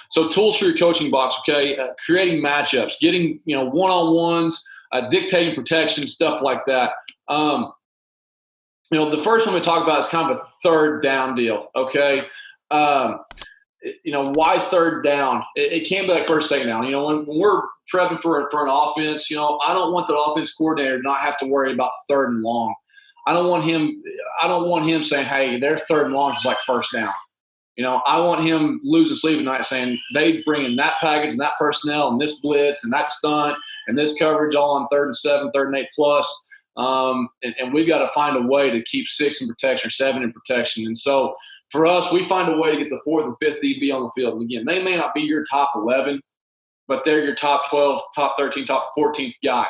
So tools for your coaching box, okay? Creating matchups, getting, one-on-ones, dictating protection, stuff like that. The first one we talk about is kind of a third down deal, okay? Why third down? It can't be like first, second down. When we're prepping for an offense, I don't want the offense coordinator to not have to worry about third and long. I don't want him saying, hey, their third and long is like first down. I want him losing sleep at night saying they bring in that package and that personnel and this blitz and that stunt and this coverage all on 3rd and 7, 3rd and 8 plus. And we've got to find a way to keep 6 in protection or 7 in protection. And so for us, we find a way to get the 4th and 5th DB on the field. And again, they may not be your top 11, but they're your top 12, top 13, top 14th guy.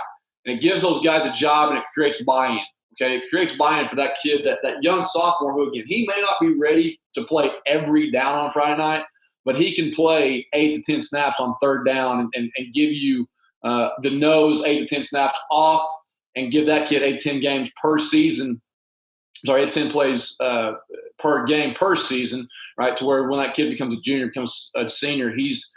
And it gives those guys a job and it creates buy-in. Okay, it creates buy-in for that kid, that young sophomore who, again, he may not be ready to play every down on Friday night, but he can play 8 to 10 snaps on third down and give you the nose 8 to 10 snaps off and give that kid 8 to 10 games per season. Sorry, 8 to 10 plays per game per season, right, to where when that kid becomes a junior, becomes a senior, he's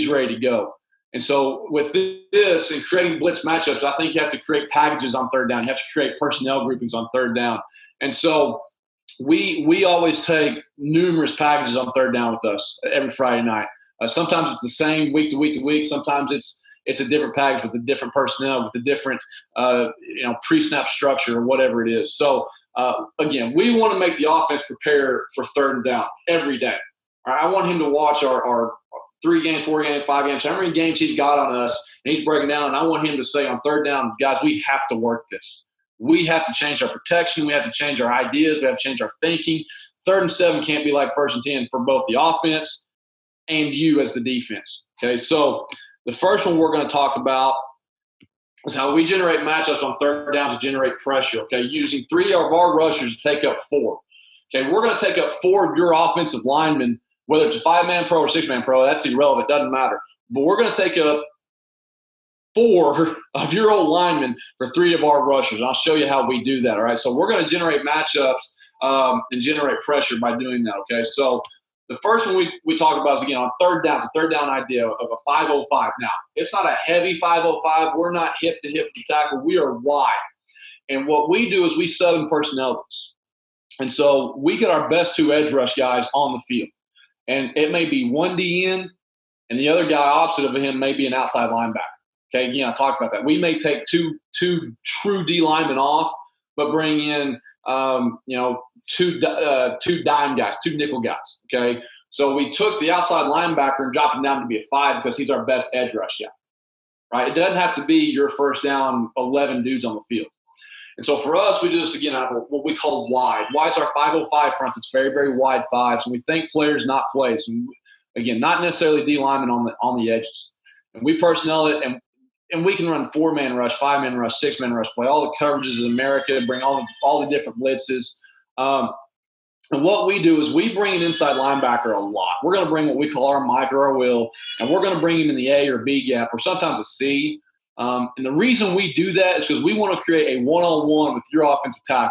ready to go. And so with this and creating blitz matchups, I think you have to create packages on third down. You have to create personnel groupings on third down. And so we always take numerous packages on third down with us every Friday night. Sometimes it's the same week to week to week. Sometimes it's a different package with a different personnel, with a different pre-snap structure or whatever it is. So, again, we want to make the offense prepare for third and down every day. All right, I want him to watch our 3 games, 4 games, 5 games, how many games he's got on us, and he's breaking down. And I want him to say on third down, guys, we have to work this. We have to change our protection. We have to change our ideas. We have to change our thinking. 3rd and 7 can't be like 1st and 10 for both the offense and you as the defense. Okay, so the first one we're going to talk about is how we generate matchups on third down to generate pressure, okay, using 3 of our rushers to take up 4. Okay, we're going to take up 4 of your offensive linemen, whether it's a 5-man pro or 6-man pro, that's irrelevant. It doesn't matter. But we're going to take up 4 of your old linemen for 3 of our rushers. And I'll show you how we do that, all right? So we're going to generate matchups and generate pressure by doing that, okay? So the first one we talk about is, again, on third down, the third down idea of a 505. Now, it's not a heavy 505. We're not hip-to-hip to tackle. We are wide. And what we do is we set them personnel. And so we get our best 2 edge rush guys on the field. And it may be one DN, and the other guy opposite of him may be an outside linebacker. Okay, again, I talked about that. We may take two true D linemen off, but bring in, 2 dime guys, 2 nickel guys. Okay, so we took the outside linebacker and dropped him down to be a 5 because he's our best edge rush guy. Right? It doesn't have to be your first down 11 dudes on the field. And so for us, we do this again out of what we call wide. Wide's our 505 front. It's very, very wide 5s. And we think players, not plays. And again, not necessarily D linemen on the edges. And we personnel it, and we can run 4-man rush, 5-man rush, 6-man rush, play all the coverages in America, bring all the different blitzes. And what we do is we bring an inside linebacker a lot. We're going to bring what we call our Mike or our Will, and we're going to bring him in the A or B gap or sometimes a C. And the reason we do that is because we want to create a one-on-one with your offensive tackle.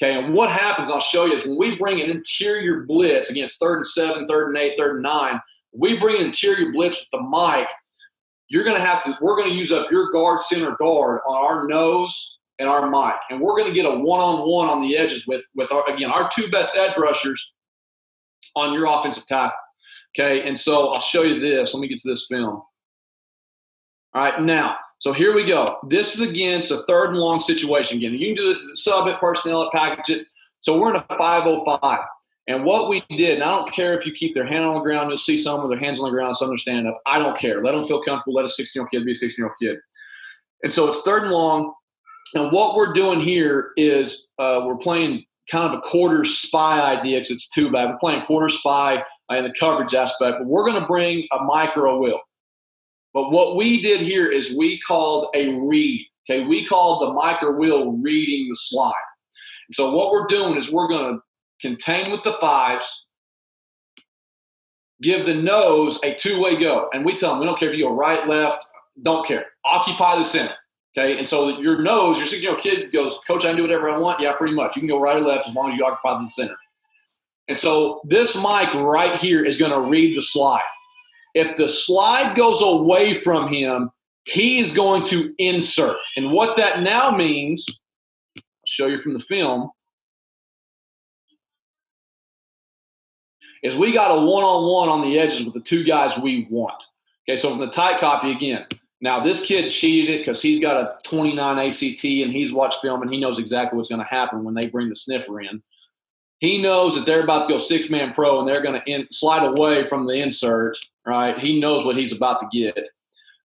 Okay, and what happens, I'll show you, is when we bring an interior blitz against 3rd and 7, 3rd and 8, 3rd and 9, we bring an interior blitz with the mic, we're going to use up your guard, center guard on our nose and our mic. And we're going to get a one-on-one on the edges with our 2 best edge rushers on your offensive tackle. Okay, and so I'll show you this. Let me get to this film. All right, now, so here we go. This is against a 3rd and long situation. Again, you can do it, sub it, personnel it, package it. So we're in a 505. And what we did, and I don't care if you keep their hand on the ground, you'll see some with their hands on the ground, some are stand up. I don't care. Let them feel comfortable. Let a 16-year-old kid be a 16-year-old kid. And so it's 3rd and long. And what we're doing here is we're playing kind of a quarter spy idea because it's too bad. We're playing quarter spy in the coverage aspect, but we're going to bring a Mike or a Will. But what we did here is we called a read. Okay, we called the Mike or Will reading the slide. And so what we're doing is we're going to contain with the 5s, give the nose a 2-way go. And we tell them, we don't care if you go right, left, don't care. Occupy the center. Okay, and so your nose, your 16-year-old kid goes, Coach, I can do whatever I want. Yeah, pretty much. You can go right or left as long as you occupy the center. And so this Mike right here is going to read the slide. If the slide goes away from him, he is going to insert. And what that now means, I'll show you from the film, is we got a one-on-one on the edges with the two guys we want. Okay, so from the Tite copy again. Now, this kid cheated it because he's got a 29 ACT and he's watched film and he knows exactly what's going to happen when they bring the sniffer in. He knows that they're about to go six-man pro and they're going to slide away from the insert, right? He knows what he's about to get.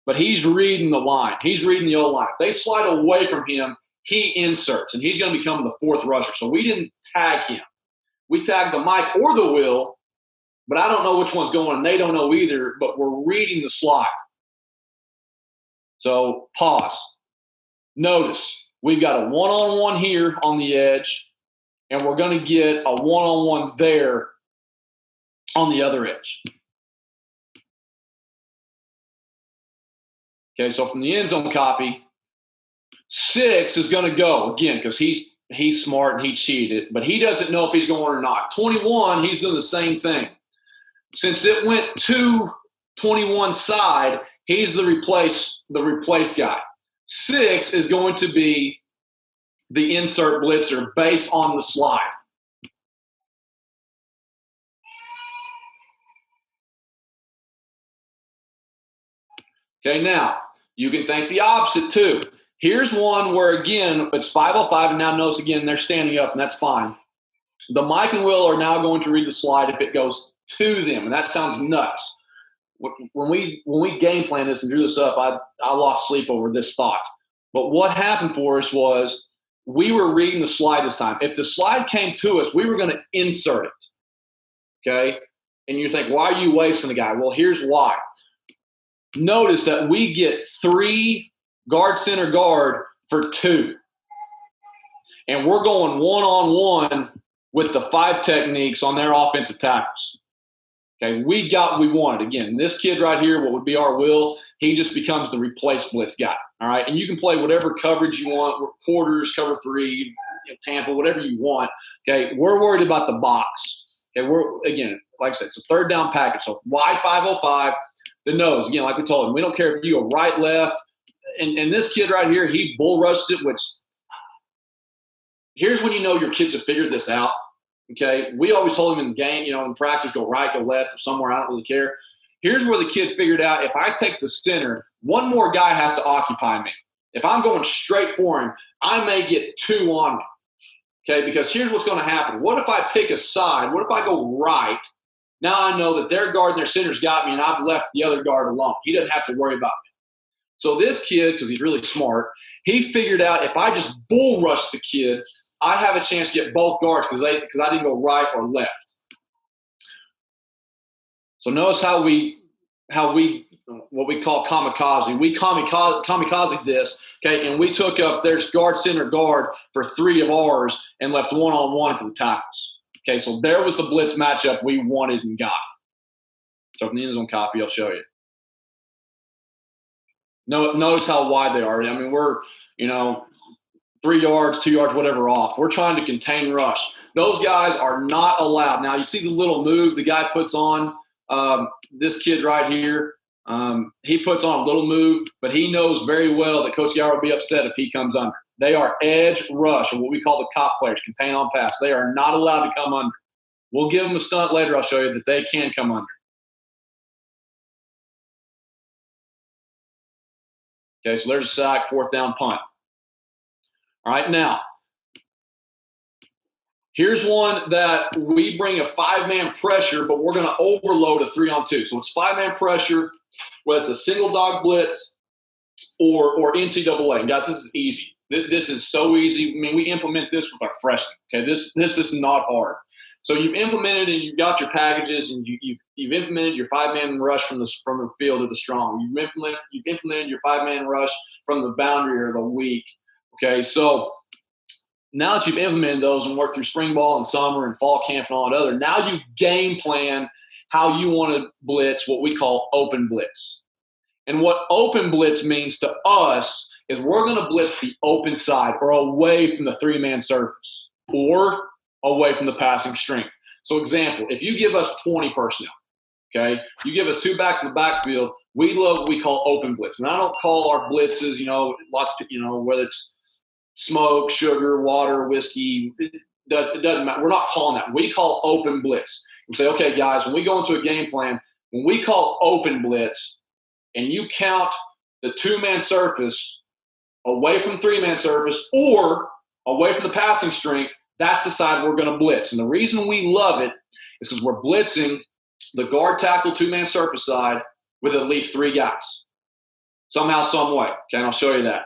But he's reading the line. He's reading the old line. If they slide away from him, he inserts, and he's going to become the fourth rusher. So we didn't tag him. We tagged the Mike or the Will, but I don't know which one's going, and they don't know either, but we're reading the slide. So pause. Notice we've got a one-on-one here on the edge, and we're going to get a one-on-one there on the other edge. Okay, so from the end zone copy, 6 is going to go, again, because he's smart and he cheated, but he doesn't know if he's going or not. 21, he's doing the same thing. Since it went to 21 side, he's the replace guy. 6 is going to be the insert blitzer based on the slide. Okay, now, you can think the opposite too. Here's one where, again, it's 505, and now notice, again, they're standing up, and that's fine. The Mike and Will are now going to read the slide if it goes to them, and that sounds nuts. When we game plan this and drew this up, I lost sleep over this thought. But what happened for us was we were reading the slide this time. If the slide came to us, we were going to insert it, okay? And you think, why are you wasting the guy? Well, here's why. Notice that we get 3 guard, center, guard for 2. And we're going one-on-one with the 5 techniques on their offensive tackles. Okay, we got what we wanted. Again, this kid right here, what would be our Will, he just becomes the replace blitz guy. All right, and you can play whatever coverage you want, quarters, cover 3, Tampa, whatever you want. Okay, we're worried about the box. Okay, again, like I said, it's a third down package. So wide 505. The nose, again, like we told him, we don't care if you go right, left. And this kid right here, he bull rushes it, which here's when you know your kids have figured this out, okay? We always told him in the game, in practice, go right, go left, or somewhere, I don't really care. Here's where the kid figured out, if I take the center, one more guy has to occupy me. If I'm going straight for him, I may get 2 on me, okay? Because here's what's going to happen. What if I pick a side? What if I go right? Now I know that their guard and their center's got me, and I've left the other guard alone. He doesn't have to worry about me. So this kid, because he's really smart, he figured out if I just bull rush the kid, I have a chance to get both guards because I didn't go right or left. So notice how we what we call kamikaze. We kamikaze this, okay, and we took up there's guard, center, guard for 3 of ours and left one-on-one for the tackles. Okay, so there was the blitz matchup we wanted and got. So from the end zone copy, I'll show you. Notice how wide they are. I mean, we're, 3 yards, 2 yards, whatever off. We're trying to contain rush. Those guys are not allowed. Now, you see the little move the guy puts on, this kid right here. He puts on a little move, but he knows very well that Coach Gower will be upset if he comes under. They are edge rush, or what we call the cop players, contain on pass. They are not allowed to come under. We'll give them a stunt later. I'll show you that they can come under. Okay, so there's a sack, 4th down punt. All right, now, here's one that we bring a 5-man pressure, but we're going to overload a 3-on-2. So it's 5-man pressure, whether it's a single dog blitz or NCAA. And guys, this is easy. This is so easy. I mean, we implement this with our freshmen. Okay, this is not hard. So you've implemented and you've got your packages, and you've implemented your 5-man rush from the field to the strong. You've implemented your 5-man rush from the boundary or the weak. Okay, so now that you've implemented those and worked through spring ball and summer and fall camp and all that other, now you game plan how you want to blitz what we call open blitz. And what open blitz means to us is we're going to blitz the open side or away from the 3-man surface or away from the passing strength. So example, if you give us 20 personnel, okay, you give us 2 backs in the backfield, we love what we call open blitz. And I don't call our blitzes, lots of, whether it's smoke, sugar, water, whiskey, it doesn't matter. We're not calling that. We call open blitz. We say, okay, guys, when we go into a game plan, when we call open blitz and you count the 2-man surface away from 3-man surface or away from the passing string, that's the side we're going to blitz. And the reason we love it is because we're blitzing the guard tackle 2-man surface side with at least 3 guys. Somehow, some way. Okay, and I'll show you that.